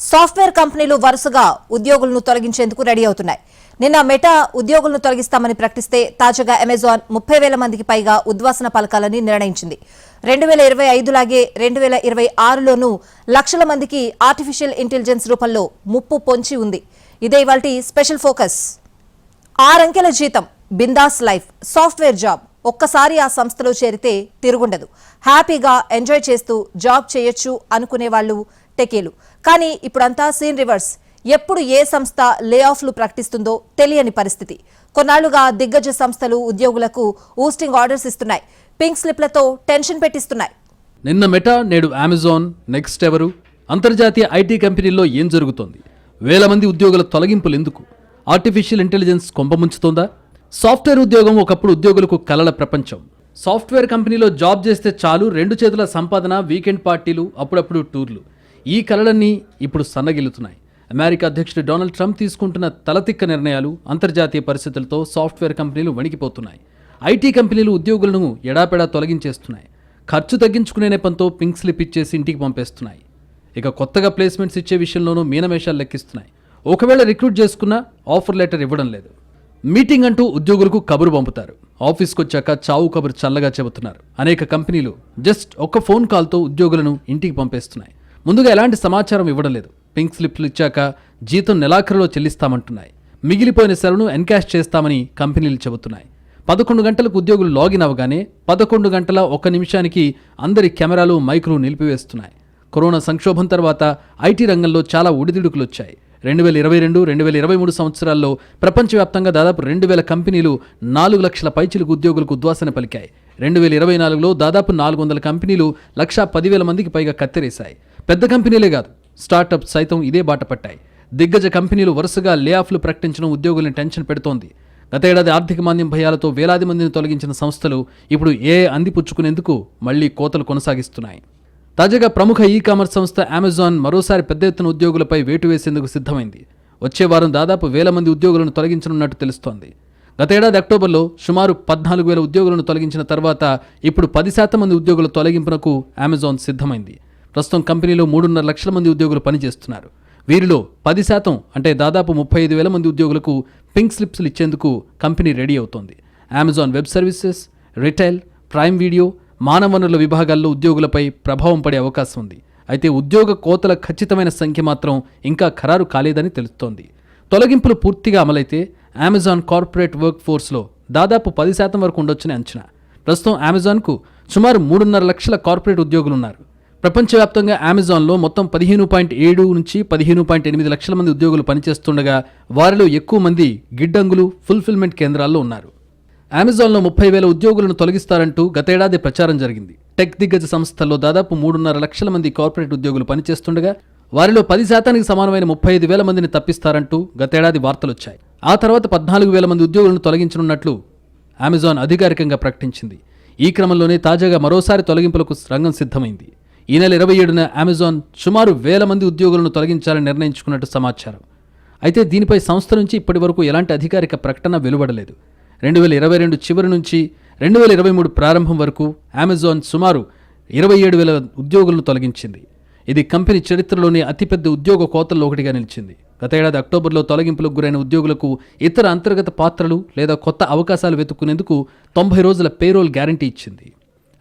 Software కంపెనీలు వరుసగా ఉద్యోగులను తొలగించేందుకు రెడీ అవుతున్నాయి. నిన్న మెటా ఉద్యోగులను తొలగిస్తామని ప్రకటిస్తే తాజాగా అమెజాన్ 30,000 మందికి పైగా ఉద్వాసన పలకాలని నిర్ణయించింది. 2025 లాగే 2026లోనూ లక్షల మందికి ఆర్టిఫిషియల్ ఇంటెలిజెన్స్ రూపంలో ముప్పు పొంచి ఉంది. ఇదే ఇవాల్టి స్పెషల్ ఫోకస్. 6 అంకెల జీతం, బిందాస్ లైఫ్, సాఫ్ట్వేర్ జాబ్. ఒక్కసారి ఆ సంస్థలో చేరితే తిరుగుండదు. హ్యాపీగా ఎంజాయ్ చేస్తూ జాబ్ చేయొచ్చు అనుకునే వాళ్ళు టెకీలు. కానీ ఇప్పుడంతా సీన్ రివర్స్. ఎప్పుడు ఏ సంస్థ లే ఆఫ్లు ప్రకటిస్తుందో తెలియని పరిస్థితి. కొన్నాళ్లుగా దిగ్గజ సంస్థలు ఉద్యోగులకు ఊస్టింగ్ ఆర్డర్స్ ఇస్తున్నాయి. పింక్ స్లిప్లతో టెన్షన్ పెట్టిస్తున్నాయి. నిన్న మెటా, నేడు అమెజాన్, నెక్స్ట్ ఎవరు? అంతర్జాతీయ ఐటీ కంపెనీల్లో ఏం జరుగుతోంది? వేల మంది ఉద్యోగుల తొలగింపులు ఎందుకు? Artificial intelligence కొంపముంచుతోందా? సాఫ్ట్వేర్ ఉద్యోగం ఒకప్పుడు ఉద్యోగులకు కలల ప్రపంచం. సాఫ్ట్వేర్ కంపెనీలో జాబ్ చేస్తే చాలు, 2 చేతుల సంపాదన, వీకెండ్ పార్టీలు, అప్పుడప్పుడు టూర్లు. ఈ కలలన్నీ ఇప్పుడు సన్నగిల్లుతున్నాయి. అమెరికా అధ్యక్షుడు డొనాల్డ్ ట్రంప్ తీసుకుంటున్న తలతిక్క నిర్ణయాలు, అంతర్జాతీయ పరిస్థితులతో సాఫ్ట్వేర్ కంపెనీలు వణికిపోతున్నాయి. ఐటీ కంపెనీలు ఉద్యోగులను ఎడాపెడా తొలగించేస్తున్నాయి. ఖర్చు తగ్గించుకునే నెపంతో పింక్ స్లిప్ ఇచ్చేసి ఇంటికి పంపేస్తున్నాయి. ఇక కొత్తగా ప్లేస్మెంట్స్ ఇచ్చే విషయంలోనూ మీనమేషాలు లెక్కిస్తున్నాయి. ఒకవేళ రిక్రూట్ చేసుకున్నా ఆఫర్ లెటర్ ఇవ్వడం లేదు. మీటింగ్ అంటూ ఉద్యోగులకు కబురు పంపుతారు. ఆఫీస్కి వచ్చాక చావు కబురు చల్లగా చెబుతున్నారు. అనేక కంపెనీలు జస్ట్ ఒక్క ఫోన్ కాల్తో ఉద్యోగులను ఇంటికి పంపేస్తున్నాయి. ముందుగా ఎలాంటి సమాచారం ఇవ్వడం లేదు. పింక్ స్లిప్లు ఇచ్చాక జీతం నెలాఖరులో చెల్లిస్తామంటున్నాయి. మిగిలిపోయిన సెలవును ఎన్కాష్ చేస్తామని కంపెనీలు చెబుతున్నాయి. 11 గంటలకు ఉద్యోగులు లాగిన్ అవగానే 11 గంటల 1 నిమిషానికి అందరి కెమెరాలు, మైకులు నిలిపివేస్తున్నాయి. కరోనా సంక్షోభం తర్వాత ఐటీ రంగంలో చాలా ఒడిదుడుకులు వచ్చాయి. 2022, 2023 సంవత్సరాల్లో ప్రపంచవ్యాప్తంగా దాదాపు 2,000 కంపెనీలు 4 లక్షల పైచిలకు ఉద్యోగులకు ఉద్వాసన పలికాయి. 2024లో దాదాపు 400 కంపెనీలు 110,000 మందికి పైగా కత్తెరేశాయి. పెద్ద కంపెనీలే కాదు, స్టార్టప్ సైతం ఇదే బాట పట్టాయి. దిగ్గజ కంపెనీలు వరుసగా లే ఆఫ్లు ప్రకటించడం ఉద్యోగులను టెన్షన్ పెడుతోంది. గతేడాది ఆర్థిక మాంద్యం భయాలతో వేలాది మందిని తొలగించిన సంస్థలు ఇప్పుడు అందిపుచ్చుకునేందుకు మళ్లీ కోతలు కొనసాగిస్తున్నాయి. తాజాగా ప్రముఖ ఈ-కామర్స్ సంస్థ అమెజాన్ మరోసారి పెద్ద ఎత్తున ఉద్యోగులపై వేటు వేసేందుకు సిద్ధమైంది. వచ్చే వారం దాదాపు 1,000 మంది ఉద్యోగులను తొలగించనున్నట్టు తెలుస్తోంది. గతేడాది అక్టోబర్లో సుమారు 14,000 ఉద్యోగులను తొలగించిన తర్వాత ఇప్పుడు 10% మంది ఉద్యోగుల తొలగింపునకు అమెజాన్ సిద్ధమైంది. ప్రస్తుతం కంపెనీలో 3.5 లక్షల మంది ఉద్యోగులు పనిచేస్తున్నారు. వీరిలో 10% అంటే దాదాపు 35,000 మంది ఉద్యోగులకు పింక్ స్లిప్స్లు ఇచ్చేందుకు కంపెనీ రెడీ అవుతోంది. Amazon web services, retail, prime video, మానవ వనరుల విభాగాల్లో ఉద్యోగులపై ప్రభావం పడే అవకాశం ఉంది. అయితే ఉద్యోగ కోతల ఖచ్చితమైన సంఖ్య మాత్రం ఇంకా ఖరారు కాలేదని తెలుస్తోంది. తొలగింపులు పూర్తిగా అమలైతే అమెజాన్ కార్పొరేట్ వర్క్ ఫోర్స్లో దాదాపు 10% వరకు ఉండొచ్చని అంచనా. ప్రస్తుతం అమెజాన్కు సుమారు 3.5 లక్షల కార్పొరేట్ ఉద్యోగులున్నారు. ప్రపంచవ్యాప్తంగా అమెజాన్లో మొత్తం 15.7 నుంచి 15.8 లక్షల మంది ఉద్యోగులు పనిచేస్తుండగా వారిలో ఎక్కువ మంది గిడ్డంగులు, ఫుల్ఫిల్మెంట్ కేంద్రాల్లో ఉన్నారు. అమెజాన్లో 30,000 ఉద్యోగులను తొలగిస్తారంటూ గతేడాది ప్రచారం జరిగింది. టెక్ దిగ్గజ సంస్థల్లో దాదాపు 3.5 లక్షల మంది కార్పొరేట్ ఉద్యోగులు పనిచేస్తుండగా వారిలో 10%కి సమానమైన 35,000 మందిని తప్పిస్తారంటూ గతేడాది వార్తలొచ్చాయి. ఆ తర్వాత 14,000 మంది ఉద్యోగులను తొలగించనున్నట్లు అమెజాన్ అధికారికంగా ప్రకటించింది. ఈ క్రమంలోనే తాజాగా మరోసారి తొలగింపులకు రంగం సిద్ధమైంది. ఈ నెల 27న అమెజాన్ సుమారు 1,000 మంది ఉద్యోగులను తొలగించాలని నిర్ణయించుకున్నట్టు సమాచారం. అయితే దీనిపై సంస్థ నుంచి ఇప్పటి వరకు ఎలాంటి అధికారిక ప్రకటన వెలువడలేదు. 2022 చివరి నుంచి 2023 ప్రారంభం వరకు అమెజాన్ సుమారు 27,000 ఉద్యోగులను తొలగించింది. ఇది కంపెనీ చరిత్రలోనే అతిపెద్ద ఉద్యోగ కోతల్లో ఒకటిగా నిలిచింది. గతేడాది అక్టోబర్లో తొలగింపులకు గురైన ఉద్యోగులకు ఇతర అంతర్గత పాత్రలు లేదా కొత్త అవకాశాలు వెతుక్కునేందుకు 90 రోజుల పేరోల్ గ్యారంటీ ఇచ్చింది.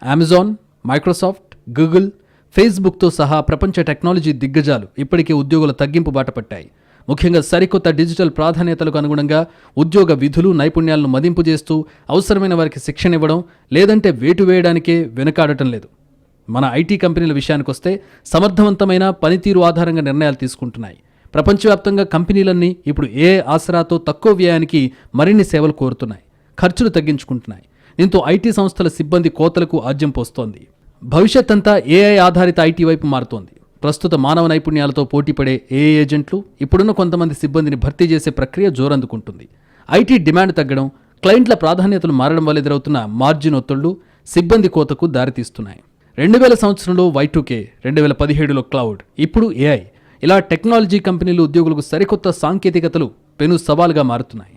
అమెజాన్, మైక్రోసాఫ్ట్, గూగుల్, ఫేస్బుక్తో సహా ప్రపంచ టెక్నాలజీ దిగ్గజాలు ఇప్పటికే ఉద్యోగుల తగ్గింపు బాట పట్టాయి. ముఖ్యంగా సరికొత్త డిజిటల్ ప్రాధాన్యతలకు అనుగుణంగా ఉద్యోగ విధులు, నైపుణ్యాలను మదింపు చేస్తూ అవసరమైన వారికి శిక్షణ ఇవ్వడం, లేదంటే వేటు వేయడానికే వెనుకాడటం లేదు. మన ఐటీ కంపెనీల విషయానికొస్తే సమర్థవంతమైన పనితీరు ఆధారంగా నిర్ణయాలు తీసుకుంటున్నాయి. ప్రపంచవ్యాప్తంగా కంపెనీలన్నీ ఇప్పుడు ఆసరాతో తక్కువ వ్యయానికి మరిన్ని సేవలు కోరుతున్నాయి, ఖర్చులు తగ్గించుకుంటున్నాయి. దీంతో ఐటీ సంస్థల సిబ్బంది కోతలకు ఆజ్యం పోస్తోంది. భవిష్యత్ అంతా ఏఐ ఆధారిత ఐటీ వైపు మారుతోంది. ప్రస్తుత మానవ నైపుణ్యాలతో పోటీపడే ఏఐ ఏజెంట్లు ఇప్పుడున్న కొంతమంది సిబ్బందిని భర్తీ చేసే ప్రక్రియ జోరందుకుంటుంది. ఐటీ డిమాండ్ తగ్గడం, క్లయింట్ల ప్రాధాన్యతలు మారడం వల్ల ఎదురవుతున్న మార్జిన్ ఒత్తిళ్లు సిబ్బంది కోతకు దారితీస్తున్నాయి. 2000 సంవత్సరంలో Y2K, 2017లో క్లౌడ్, ఇప్పుడు ఏఐ, ఇలా టెక్నాలజీ కంపెనీలు ఉద్యోగులకు సరికొత్త సాంకేతికతలు పెను సవాలుగా మారుతున్నాయి.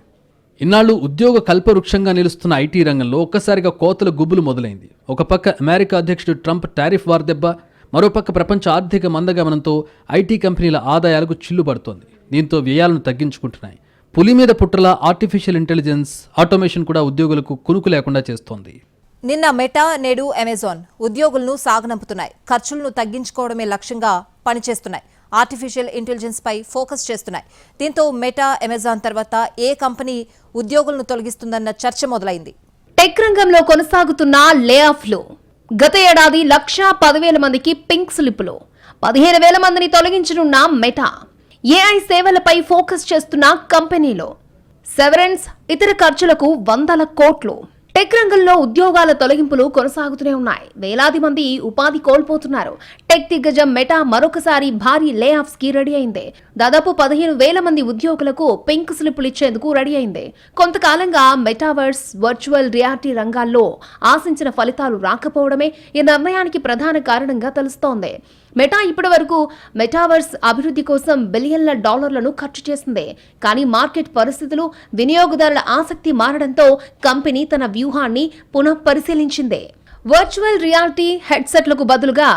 ఇన్నాళ్లు ఉద్యోగ కల్పవృక్షంగా నిలుస్తున్న ఐటీ రంగంలో ఒక్కసారిగా కోతల గుబులు మొదలైంది. ఒక పక్క అమెరికా అధ్యక్షుడు ట్రంప్ టారిఫ్ వార్ దెబ్బ, మరోపక్క ప్రపంచ ఆర్థిక మందగమనంతో ఐటీ కంపెనీల ఆదాయాలకు చిల్లుబడుతోంది. దీంతో వ్యయాలను తగ్గించుకుంటున్నాయి. పులి మీద పుట్టలా ఆర్టిఫిషియల్ ఇంటెలిజెన్స్, ఆటోమేషన్ కూడా ఉద్యోగులకు కునుకు లేకుండా చేస్తోంది. నిన్న మెటా, నేడు అమెజాన్ ఉద్యోగులను సాగనంపుతున్నాయి. ఖర్చులను తగ్గించుకోవడమే లక్ష్యంగా పనిచేస్తున్నాయి. ఆర్టిఫిషియల్ ఇంటెలిజెన్స్ పై ఫోకస్ చేస్తున్నాయి. దీంతో మెటా, అమెజాన్ తర్వాత ఏ కంపెనీ ఉద్యోగులను తొలగిస్తుందన్న చర్చ మొదలైంది. టెక్ రంగంలో కొనసాగుతున్న లే ఆఫ్లు. గత ఏడాది 1,10,000 మందికి పింక్ స్లిప్పులు. 15,000 మందిని తొలగించనున్న మెటా. ఏఐ సేవలపై ఫోకస్ చేస్తున్న కంపెనీలో సెవరెన్స్, ఇతర ఖర్చులకు 100 కోట్లు. టెక్ రంగంలో ఉద్యోగాల తొలగింపులు కొనసాగుతూనే ఉన్నాయి. వేలాది మంది ఉపాధి కోల్పోతున్నారు. టెక్ దిగ్గజం మెటా మరొకసారి భారీ లే ఆఫ్స్ కి రెడీ అయింది. దాదాపు 15,000 మంది ఉద్యోగులకు పింక్ స్లిప్పులు ఇచ్చేందుకు రెడీ అయింది. కొంతకాలంగా మెటావర్స్, వర్చువల్ రియాలిటీ రంగాల్లో ఆశించిన ఫలితాలు రాకపోవడమే ఈ నిర్ణయానికి ప్రధాన కారణంగా తెలుస్తోంది. మెటా ఇప్పటి వరకు మెటావర్స్ అభివృద్ధి కోసం బిలియన్ల డాలర్లను ఖర్చు చేసింది. కానీ మార్కెట్ పరిస్థితులు, వినియోగదారుల ఆసక్తి మారడంతో కంపెనీ తన వ్యూహాన్ని పునఃపరిశీలించింది. వర్చువల్ రియాలిటీ హెడ్సెట్లకు బదులుగా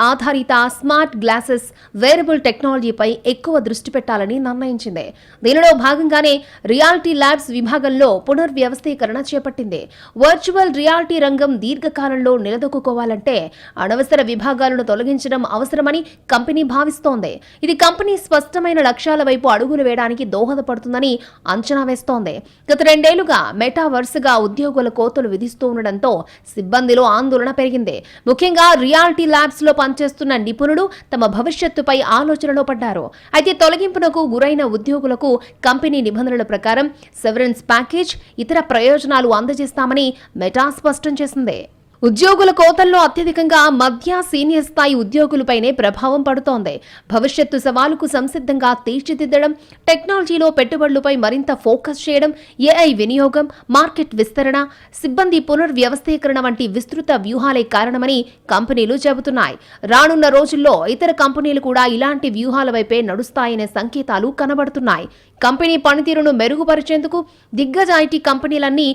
ఆధారిత స్మార్ట్ గ్లాసెస్, వేరబుల్ టెక్నాలజీపై ఎక్కువ దృష్టి పెట్టాలని నిర్ణయించింది. దీనిలో భాగంగానే రియాలిటీ ల్యాబ్స్ విభాగంలో పునర్వ్యవస్థీకరణ చేపట్టింది. వర్చువల్ రియాలిటీ రంగం దీర్ఘకాలంలో నిలదొక్కుకోవాలంటే అనవసర విభాగాలను తొలగించడం అవసరమని కంపెనీ భావిస్తోంది. ఇది కంపెనీ స్పష్టమైన లక్ష్యాల వైపు అడుగులు వేయడానికి దోహదపడుతుందని అంచనా వేస్తోంది. గత 2 ఏళ్లుగా మెటా వరుసగా ఉద్యోగుల కోతలు విధిస్తూ ఉండడంతో సిబ్బంది ఆందోళన పెరిగింది. ముఖ్యంగా రియాలిటీ ల్యాబ్స్ లో పనిచేస్తున్న నిపుణులు తమ భవిష్యత్తుపై ఆలోచనలో పడ్డారు. అయితే తొలగింపునకు గురైన ఉద్యోగులకు కంపెనీ నిబంధనల ప్రకారం సెవరెన్స్ ప్యాకేజ్, ఇతర ప్రయోజనాలు అందజేస్తామని మెటా స్పష్టం చేసింది. ఉద్యోగుల కోతల్లో అత్యధికంగా మధ్య, సీనియర్ స్థాయి ఉద్యోగులపైనే ప్రభావం పడుతోంది. భవిష్యత్తు సవాలుకు సంసిద్ధంగా తీర్చిదిద్దడం, టెక్నాలజీలో పెట్టుబడులపై మరింత ఫోకస్ చేయడం, ఏఐ వినియోగం, మార్కెట్ విస్తరణ, సిబ్బంది పునర్వ్యవస్థీకరణ వంటి విస్తృత వ్యూహాలే కారణమని కంపెనీలు చెబుతున్నాయి. రానున్న రోజుల్లో ఇతర కంపెనీలు కూడా ఇలాంటి వ్యూహాల వైపే నడుస్తాయనే సంకేతాలు కనబడుతున్నాయి. కంపెనీ పనితీరును మెరుగుపరిచేందుకు దిగ్గజ ఐటీ కంపెనీలన్నీ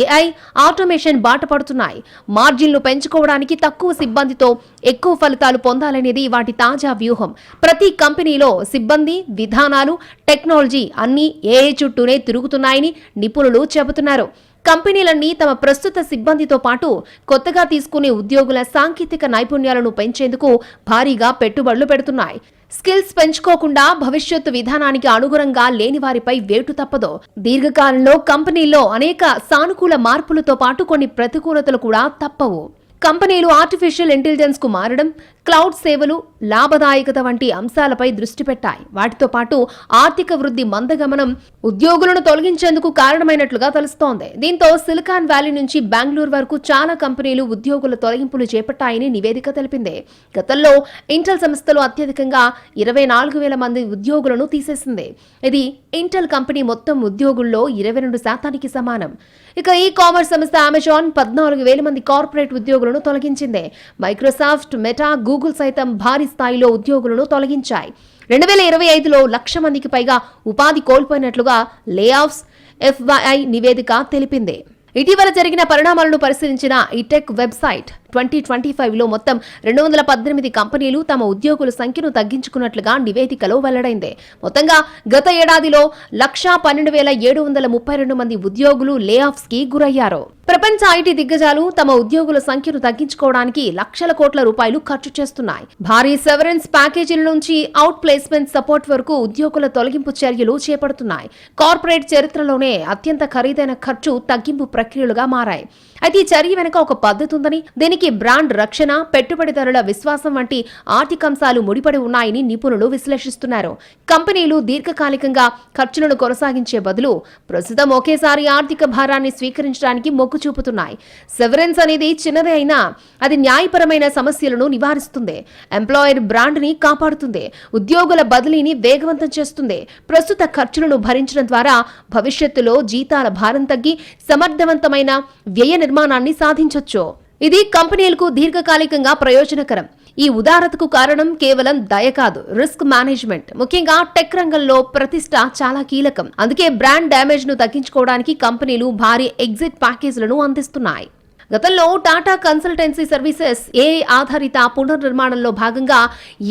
ఏఐ, ఆటోమేషన్ బాట పడుతున్నాయి. మార్జిన్లు పెంచుకోవడానికి తక్కువ సిబ్బందితో ఎక్కువ ఫలితాలు పొందాలనేది వాటి తాజా వ్యూహం. ప్రతి కంపెనీలో సిబ్బంది, విధానాలు, టెక్నాలజీ అన్నీ ఏఐ చుట్టూనే తిరుగుతున్నాయని నిపుణులు చెబుతున్నారు. కంపెనీలన్నీ తమ ప్రస్తుత సిబ్బందితో పాటు కొత్తగా తీసుకునే ఉద్యోగుల సాంకేతిక నైపుణ్యాలను పెంచేందుకు భారీగా పెట్టుబడులు పెడుతున్నాయి. స్కిల్స్ పెంచుకోకుండా భవిష్యత్తు విధానానికి అనుగుణంగా లేని వారిపై వేటు తప్పదు. దీర్ఘకాలంలో కంపెనీల్లో అనేక సానుకూల మార్పులతో పాటు కొన్ని ప్రతికూలతలు కూడా తప్పవు. కంపెనీలు ఆర్టిఫిషియల్ ఇంటెలిజెన్స్ కు మారడం, క్లౌడ్ సేవలు, లాభదాయకత వంటి అంశాలపై దృష్టి పెట్టాయి. వాటితో పాటు ఆర్థిక వృద్ధి మందగమనం ఉద్యోగులను తొలగించేందుకు కారణమైనట్లుగా తెలుస్తోంది. దీంతో సిలికాన్ వ్యాలీ నుంచి బెంగళూరు వరకు చాలా కంపెనీలు ఉద్యోగుల తొలగింపులు చేపట్టాయని నివేదిక తెలిపింది. గతంలో ఇంటెల్ సంస్థలో అత్యధికంగా 24,000 మంది ఉద్యోగులను తీసేసింది. ఇది ఇంటెల్ కంపెనీ మొత్తం ఉద్యోగుల్లో 22% సమానం. ఇక ఈ కామర్స్ సంస్థ అమెజాన్ 14,000 మంది కార్పొరేట్ ఉద్యోగులను తొలగించింది. మైక్రోసాఫ్ట్, మెటా, గూగుల్ సైతం భారీ స్థాయిలో ఉద్యోగులను తొలగించాయి. 2025లో 1,00,000 మందికి పైగా ఉపాధి కోల్పోయినట్లుగా లే ఆఫ్స్ FYI నివేదిక తెలిపింది. ఇటీవల జరిగిన పరిణామాలను పరిశీలించిన ఈ టెక్ వెబ్సైట్ 2025లో మొత్తం 218 కంపెనీలు తమ ఉద్యోగుల సంఖ్యను తగ్గించుకున్నట్లుగా నివేదికలో వెల్లడైంది. మొత్తంగా గత ఏడాదిలో 112,732 మంది ఉద్యోగులు లే ఆఫ్స్ కి గురయ్యారు. ప్రపంచ ఐటీ దిగ్గజాలు తమ ఉద్యోగుల సంఖ్యను తగ్గించుకోవడానికి లక్షల కోట్ల రూపాయలు ఖర్చు చేస్తున్నాయి. భారీ సెవరెన్స్ ప్యాకేజీల నుంచి అవుట్ ప్లేస్మెంట్ సపోర్ట్ వరకు ఉద్యోగుల తొలగింపు చర్యలు చేపడుతున్నాయి. కార్పొరేట్ చరిత్రలోనే అత్యంత ఖరీదైన ఖర్చు తగ్గింపు ప్రక్రియలుగా మారాయి. అయితే ఈ చర్య వెనుక ఒక పద్ధతి ఉందని, దీనికి బ్రాండ్ రక్షణ, పెట్టుబడిదారుల విశ్వాసం వంటి ఆర్థికాంశాలు ముడిపడి ఉన్నాయని నిపుణులు విశ్లేషిస్తున్నారు. కంపెనీలు దీర్ఘకాలికంగా ఖర్చులను కొనసాగించే బదులు ప్రస్తుతం ఒకేసారి ఆర్థిక భారాన్ని స్వీకరించడానికి మొగ్గు చూపుతున్నాయి. సెవరెన్స్ అనేది చిన్నదే అయినా అది న్యాయపరమైన సమస్యలను నివారిస్తుంది, ఎంప్లాయర్ బ్రాండ్ ని కాపాడుతుంది, ఉద్యోగుల బదిలీని వేగవంతం చేస్తుంది. ప్రస్తుత ఖర్చులను భరించడం ద్వారా భవిష్యత్తులో జీతాల భారం తగ్గి సమర్థవంతమైన వ్యయ నిర్మాణాన్ని సాధించొచ్చు. ఇది కంపెనీలకు దీర్ఘకాలికంగా ప్రయోజనకరం. ఈ ఉదారతకు కారణం కేవలం దయ కాదు, రిస్క్ మేనేజ్మెంట్. ముఖ్యంగా టెక్ రంగంలో ప్రతిష్ట చాలా కీలకం. అందుకే బ్రాండ్ డ్యామేజ్ ను తగ్గించుకోవడానికి కంపెనీలు భారీ ఎగ్జిట్ ప్యాకేజీలను అందిస్తున్నాయి. గతంలో టాటా కన్సల్టెన్సీ సర్వీసెస్ ఏఐ ఆధారిత పునర్నిర్మాణంలో భాగంగా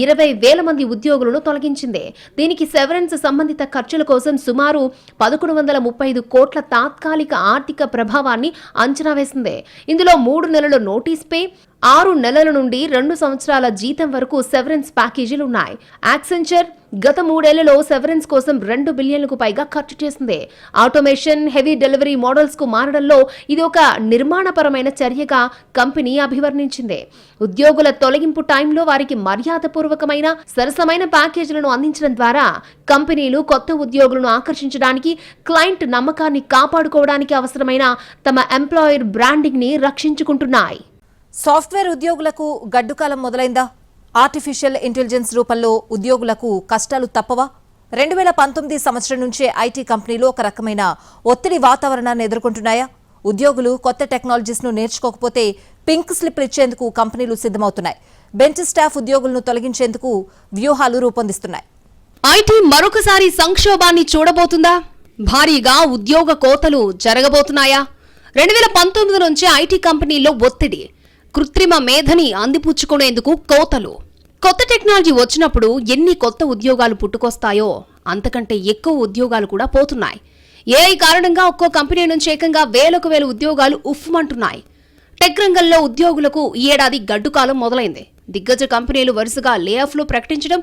20,000 మంది ఉద్యోగులను తొలగించింది. దీనికి సెవరెన్స్ సంబంధిత ఖర్చుల కోసం సుమారు 1135 కోట్ల తాత్కాలిక ఆర్థిక ప్రభావాన్ని అంచనా వేసింది. ఇందులో 3 నెలల నోటీస్ పే, 6 నెలల నుండి 2 సంవత్సరాల జీతం వరకు సెవరెన్స్ ప్యాకేజీలు ఉన్నాయి. యాక్సెంచర్ గత 3 ఏళ్లలో సెవరెన్స్ కోసం 2 బిలియన్లకు పైగా ఖర్చు చేసింది. ఆటోమేషన్, హెవీ డెలివరీ మోడల్స్ కు మారడంలో ఇది ఒక నిర్మాణపరమైన చర్యగా కంపెనీ అభివర్ణించింది. ఉద్యోగుల తొలగింపు టైంలో వారికి మర్యాదపూర్వకమైన సరసమైన ప్యాకేజీలను అందించడం ద్వారా కంపెనీలు కొత్త ఉద్యోగులను ఆకర్షించడానికి, క్లయింట్ నమ్మకాన్ని కాపాడుకోవడానికి అవసరమైన తమ ఎంప్లాయర్ బ్రాండింగ్ ని రక్షించుకుంటున్నాయి. సాఫ్ట్వేర్ ఉద్యోగులకు గడ్డుకాలం మొదలైందా? ఆర్టిఫిషియల్ ఇంటెలిజెన్స్ రూపంలో ఉద్యోగులకు కష్టాలు తప్పవా? 2019 సంవత్సరం నుంచే ఐటీ కంపెనీలు ఒక రకమైన ఒత్తిడి వాతావరణాన్ని ఎదుర్కొంటున్నాయా? ఉద్యోగులు కొత్త టెక్నాలజీస్ ను నేర్చుకోకపోతే పింక్ స్లిప్లు ఇచ్చేందుకు కంపెనీలు సిద్ధమవుతున్నాయి. బెంచ్ స్టాఫ్ ఉద్యోగులను తొలగించేందుకు వ్యూహాలు రూపొందిస్తున్నాయి. ఐటీ మరొకసారి సంక్షోభాన్ని చూడబోతుందా? భారీగా ఉద్యోగ కోతలు జరగబోతున్నాయా? 2019 నుంచి ఐటీ కంపెనీల్లో ఒత్తిడి, కృత్రిమ మేధని అందిపుచ్చుకునేందుకు కోతలు. కొత్త టెక్నాలజీ వచ్చినప్పుడు ఎన్ని కొత్త ఉద్యోగాలు పుట్టుకొస్తాయో అంతకంటే ఎక్కువ ఉద్యోగాలు కూడా పోతున్నాయి. ఏఐ కారణంగా ఒక్కో కంపెనీ నుంచి ఏకంగా 1,000 ఉద్యోగాలు ఉఫ్మంటున్నాయి. టెక్ రంగంలో ఉద్యోగులకు ఈ ఏడాది గడ్డుకాలం మొదలైంది. దిగ్గజ కంపెనీలు వరుసగా లేఆఫ్లు ప్రకటించడం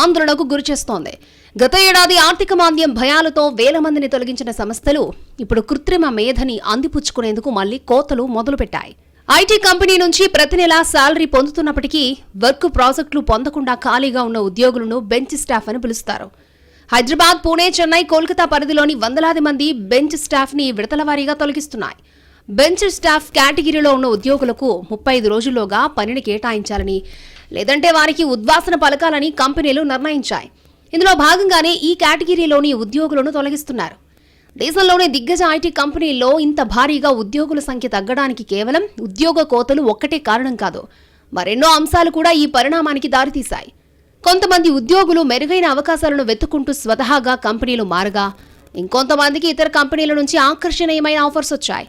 ఆందోళనకు గురిచేస్తోంది. గత ఏడాది ఆర్థిక మాంద్యం భయాలతో 1,000 మందిని తొలగించిన సంస్థలు ఇప్పుడు కృత్రిమ మేధని అందిపుచ్చుకునేందుకు మళ్లీ కోతలు మొదలుపెట్టాయి. ఐటీ కంపెనీ నుంచి ప్రతి నెలా శాలరీ పొందుతున్నప్పటికీ వర్క్ ప్రాజెక్టులు పొందకుండా ఖాళీగా ఉన్న ఉద్యోగులను బెంచ్ స్టాఫ్ అని పిలుస్తారు. హైదరాబాద్, పుణె, చెన్నై, కోల్కతా పరిధిలోని వందలాది మంది బెంచ్ స్టాఫ్ ని విడతల వారీగా తొలగిస్తున్నాయి. బెంచ్ స్టాఫ్ కేటగిరీలో ఉన్న ఉద్యోగులకు 35 రోజుల్లోగా పనిని కేటాయించాలని, లేదంటే వారికి ఉద్వాసన పలకాలని కంపెనీలు నిర్ణయించాయి. ఇందులో భాగంగానే ఈ కేటగిరీలోని ఉద్యోగులను తొలగిస్తున్నారు. దేశంలోని దిగ్గజ ఐటీ కంపెనీల్లో ఇంత భారీగా ఉద్యోగుల సంఖ్య తగ్గడానికి కేవలం ఉద్యోగ కోతలు ఒక్కటే కారణం కాదు. మరెన్నో అంశాలు కూడా ఈ పరిణామానికి దారితీశాయి. కొంతమంది ఉద్యోగులు మెరుగైన అవకాశాలను వెతుక్కుంటూ స్వతహాగా కంపెనీలు మారగా, ఇంకొంతమందికి ఇతర కంపెనీల నుంచి ఆకర్షణీయమైన ఆఫర్స్ వచ్చాయి.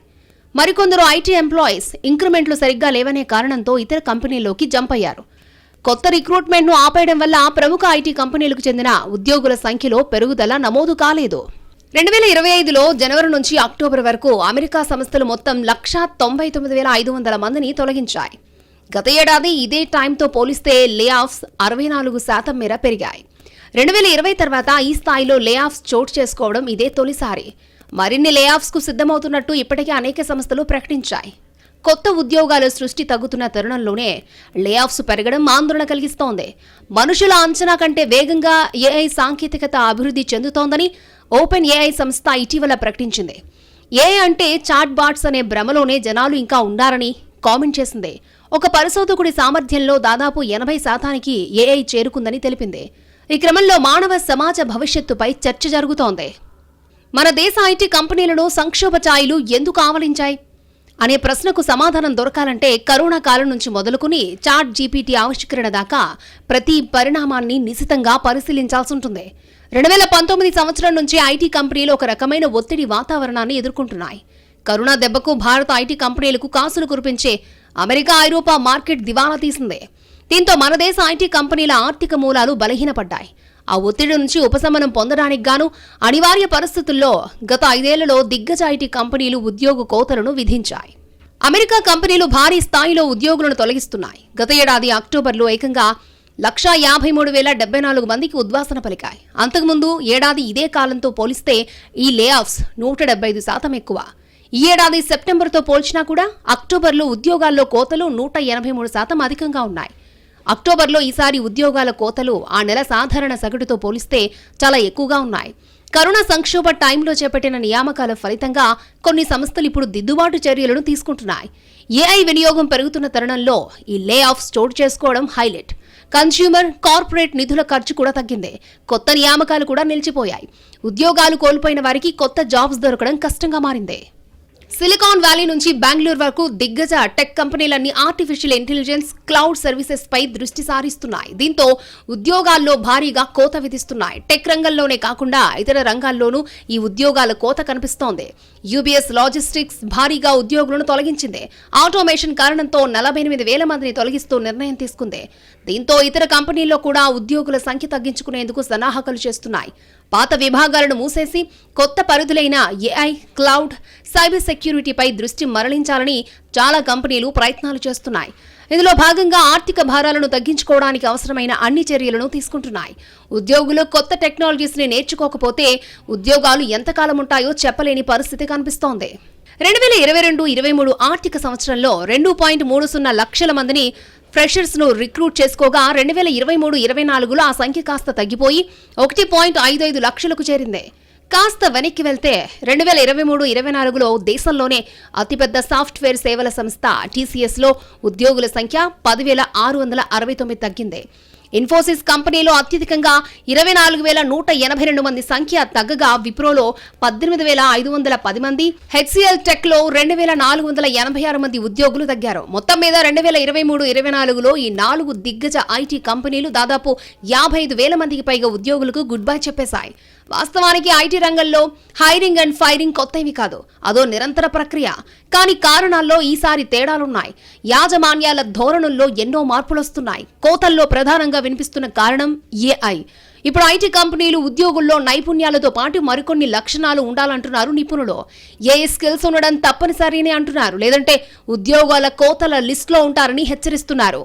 మరికొందరు ఐటీ ఎంప్లాయీస్ ఇంక్రిమెంట్లు సరిగ్గా లేవనే కారణంతో ఇతర కంపెనీల్లోకి జంప్ అయ్యారు. కొత్త రిక్రూట్మెంట్ ను ఆపేయడం వల్ల ప్రముఖ ఐటీ కంపెనీలకు చెందిన ఉద్యోగుల సంఖ్యలో పెరుగుదల నమోదు కాలేదు. 2025లో జనవరి నుంచి అక్టోబర్ వరకు అమెరికా సంస్థలు మొత్తం 199,500 మందిని తొలగించాయి. గత ఏడాది ఇదే టైంతో పోలిస్తే లే ఆఫ్స్ 64% మేర పెరిగాయి. 2020 తర్వాత ఈ స్థాయిలో లే ఆఫ్స్ చోటు చేసుకోవడం ఇదే తొలిసారి. మరిన్ని లే ఆఫ్స్ కు సిద్ధమవుతున్నట్టు ఇప్పటికే అనేక సంస్థలు ప్రకటించాయి. కొత్త ఉద్యోగాల సృష్టి తగ్గుతున్న తరుణంలోనే లే ఆఫ్స్ పెరగడం ఆందోళన కలిగిస్తోంది. మనుషుల అంచనా కంటే వేగంగా ఏఐ సాంకేతికత అభివృద్ధి చెందుతోందని ఓపెన్ ఏఐ సంస్థ ఇటీవల ప్రకటించింది. ఏఐ అంటే చాట్ బాట్స్ అనే భ్రమలోనే జనాలు ఇంకా ఉండారని కామెంట్ చేసింది. ఒక పరిశోధకుడి సామర్థ్యంలో దాదాపు 80% ఏఐ చేరుకుందని తెలిపింది. ఈ క్రమంలో మానవ సమాజ భవిష్యత్తుపై చర్చ జరుగుతోంది. మన దేశ ఐటీ కంపెనీలను సంక్షోభ ఛాయలు ఎందుకు ఆవలించాయి అనే ప్రశ్నకు సమాధానం దొరకాలంటే కరోనా కాలం నుంచి మొదలుకుని చాట్ జీపీటీ ఆవిష్కరణ దాకా ప్రతి పరిణామాన్ని నిశితంగా పరిశీలించాల్సి ఉంటుంది. 2019 సంవత్సరం నుంచి ఐటీ కంపెనీలు ఒక రకమైన ఒత్తిడి వాతావరణాన్ని ఎదుర్కొంటున్నాయి. కరోనా దెబ్బకు భారత ఐటీ కంపెనీలకు కాసులు కురిపించే అమెరికా, ఐరోపా మార్కెట్ దివాలా తీసింది. దీంతో మన దేశ ఐటీ కంపెనీల ఆర్థిక మూలాలు బలహీనపడ్డాయి. ఆ ఒత్తిడి నుంచి ఉపశమనం పొందడానికి గాను అనివార్య పరిస్థితుల్లో గత 5 ఏళ్లలో దిగ్గజ ఐటీ కంపెనీలు ఉద్యోగ కోతలను విధించాయి. అమెరికా కంపెనీలు భారీ స్థాయిలో ఉద్యోగులను తొలగిస్తున్నాయి. గత ఏడాది అక్టోబర్లో ఏకంగా 153,074 మందికి ఉద్వాసన పలికాయి. అంతకుముందు ఏడాది ఇదే కాలంతో పోలిస్తే ఈ లే ఆఫ్స్ 175% ఎక్కువ. ఈ ఏడాది సెప్టెంబర్తో పోల్చినా కూడా అక్టోబర్లో ఉద్యోగాల్లో కోతలు 183% అధికంగా ఉన్నాయి. అక్టోబర్లో ఈసారి ఉద్యోగాల కోతలు ఆ నెల సాధారణ సగటుతో పోలిస్తే చాలా ఎక్కువగా ఉన్నాయి. కరోనా సంక్షోభ టైంలో చేపట్టిన నియామకాల ఫలితంగా కొన్ని సంస్థలు ఇప్పుడు దిద్దుబాటు చర్యలను తీసుకుంటున్నాయి. ఏఐ వినియోగం పెరుగుతున్న తరుణంలో ఈ లే ఆఫ్స్ చోటు చేసుకోవడం హైలైట్. కన్స్యూమర్, కార్పొరేట్ నిధుల ఖర్చు కూడా తగ్గింది. కొత్త నియామకాలు కూడా నిలిచిపోయాయి. ఉద్యోగాలు కోల్పోయిన వారికి కొత్త జాబ్స్ దొరకడం కష్టంగా మారింది. సిలికాన్ వ్యాలీ నుంచి బెంగళూరు వరకు దిగ్గజ టెక్ కంపెనీలన్నీ ఆర్టిఫిషియల్ ఇంటెలిజెన్స్, క్లౌడ్ సర్వీసెస్ పై దృష్టి సారిస్తున్నాయి. దీంతో ఉద్యోగాల్లో భారీగా కోత విధిస్తున్నాయి. టెక్ రంగంలోనే కాకుండా ఇతర రంగాల్లోనూ ఈ ఉద్యోగాల కోత కనిపిస్తోంది. యూబీఎస్ లాజిస్టిక్స్ భారీగా ఉద్యోగులను తొలగించింది. ఆటోమేషన్ కారణంతో 48,000 మందిని తొలగిస్తూ నిర్ణయం తీసుకుంది. దీంతో ఇతర కంపెనీల్లో కూడా ఉద్యోగుల సంఖ్య తగ్గించుకునేందుకు సన్నాహకాలు చేస్తున్నాయి. పాత విభాగాలను మూసేసి కొత్త పరిధులైన ఏఐ, క్లౌడ్, సైబర్ సెక్యూరిటీపై దృష్టి మరలించాలని చాలా కంపెనీలు ప్రయత్నాలు చేస్తున్నాయి. ఇందులో భాగంగా ఆర్థిక భారాలను తగ్గించుకోవడానికి అవసరమైన అన్ని చర్యలను తీసుకుంటున్నాయి. ఉద్యోగులు కొత్త టెక్నాలజీస్ ని నేర్చుకోకపోతే ఉద్యోగాలు ఎంతకాలం ఉంటాయో చెప్పలేని పరిస్థితి కనిపిస్తోంది. 2022-23 ఆర్థిక సంవత్సరంలో 2.30 లక్షల మందిని ఫ్రెషర్స్ ను రిక్రూట్ చేసుకోగా 2023-24లో ఆ సంఖ్య కాస్త తగ్గిపోయి 1.55 లక్షలకు చేరింది. కాస్త వెనక్కి వెళ్తే 2023-24లో దేశంలోనే అతిపెద్ద సాఫ్ట్వేర్ సేవల సంస్థ TCS లో ఉద్యోగుల సంఖ్య 10,669 తగ్గింది. ఇన్ఫోసిస్ కంపెనీలో అత్యధికంగా 24,182 మంది సంఖ్య తగ్గగా విప్రోలో 18,510 మంది, HCL టెక్ లో 2,486 మంది ఉద్యోగులు తగ్గారు. మొత్తం మీద 2023-24లో ఈ 4 దిగ్గజ ఐటీ కంపెనీలు దాదాపు 55,000 మందికి పైగా ఉద్యోగులకు గుడ్ బై చెప్పేశాయి. వాస్తవానికి ఐటీ రంగంలో హైరింగ్ అండ్ ఫైరింగ్ కొత్తవి కాదు, అదో నిరంతర ప్రక్రియ. కానీ కారణాల్లో ఈసారి తేడాలున్నాయి. యాజమాన్యాల ధోరణుల్లో ఎన్నో మార్పులొస్తున్నాయి. కోతల్లో ప్రధానంగా వినిపిస్తున్న కారణం ఏఐ. ఇప్పుడు ఐటీ కంపెనీలు ఉద్యోగుల్లో నైపుణ్యాలతో పాటు మరికొన్ని లక్షణాలు ఉండాలంటున్నారు నిపుణులు. ఏఐ స్కిల్స్ ఉండడం తప్పనిసరినే అంటున్నారు. లేదంటే ఉద్యోగాల కోతల లిస్టులో ఉంటారని హెచ్చరిస్తున్నారు.